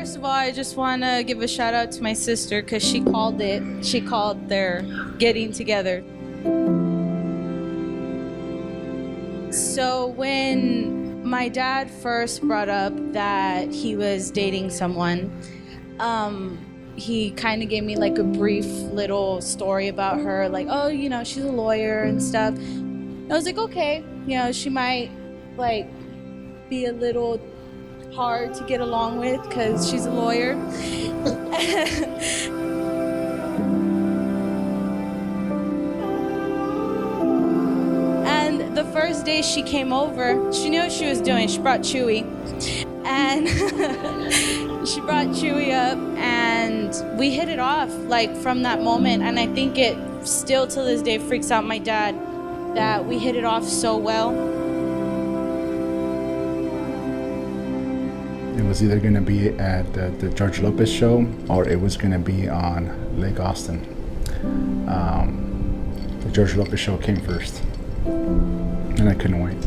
First of all, I just want to give a shout out to my sister because she called it. She called their getting together. So when my dad first brought up that he was dating someone, he kind of gave me like a brief little story about her, like, oh, you know, she's a lawyer and stuff. I was like, okay, you know, she might like be a little hard to get along with because she's a lawyer. And the first day she came over, she knew what she was doing. She brought Chewy. And she brought Chewy up and we hit it off like from that moment. And I think it still to this day freaks out my dad that we hit it off so well. It was either going to be at the George Lopez show or it was going to be on Lake Austin. The George Lopez show came first, and I couldn't wait.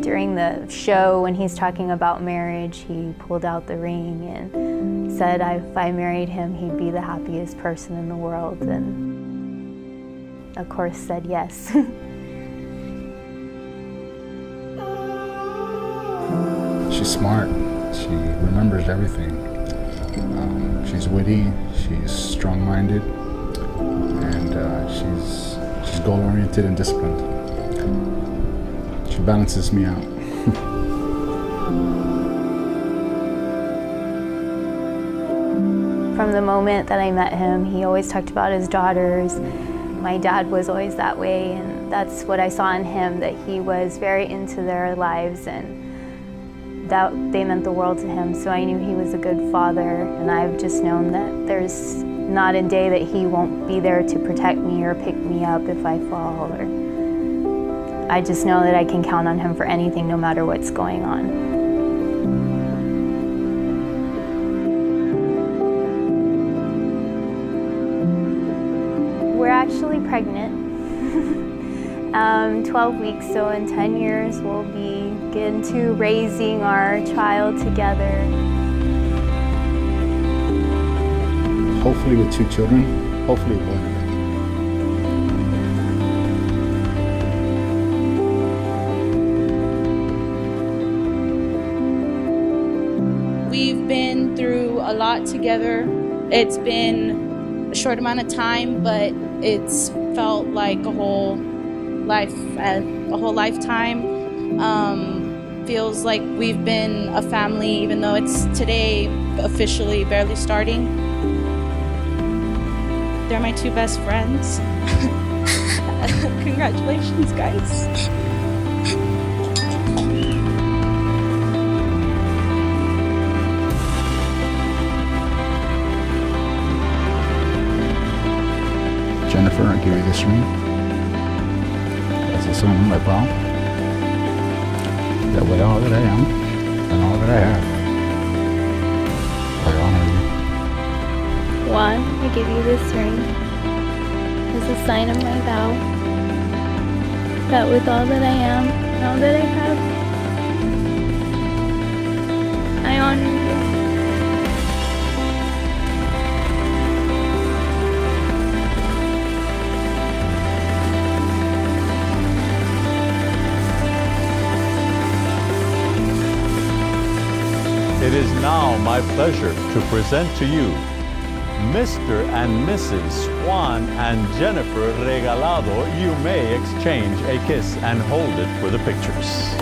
During the show, when he's talking about marriage, he pulled out the ring and said if I married him, he'd be the happiest person in the world, and of course said yes. She's smart. She remembers everything. She's witty. She's strong-minded, and she's goal-oriented and disciplined. She balances me out. From the moment that I met him, he always talked about his daughters. My dad was always that way, and that's what I saw in him, that he was very into their lives, and that they meant the world to him. So I knew he was a good father, and I've just known that there's not a day that he won't be there to protect me or pick me up if I fall, or I just know that I can count on him for anything, no matter what's going on. We're actually pregnant. 12 weeks, so in 10 years we'll begin to raising our child together. Hopefully with 2 children, hopefully a boy and a girl. We've been through a lot together. It's been a short amount of time, but it's felt like a whole lifetime. Feels like we've been a family, even though it's today officially barely starting. They're my 2 best friends. Congratulations, guys. Jennifer, I give you this ring as a son of my vow, that with all that I am and all that I have, I honor you. Juan, I give you this ring as a sign of my vow, that with all that I am and all that I have, I honor you. It is now my pleasure to present to you Mr. and Mrs. Juan and Jennifer Regalado. You may exchange a kiss and hold it for the pictures.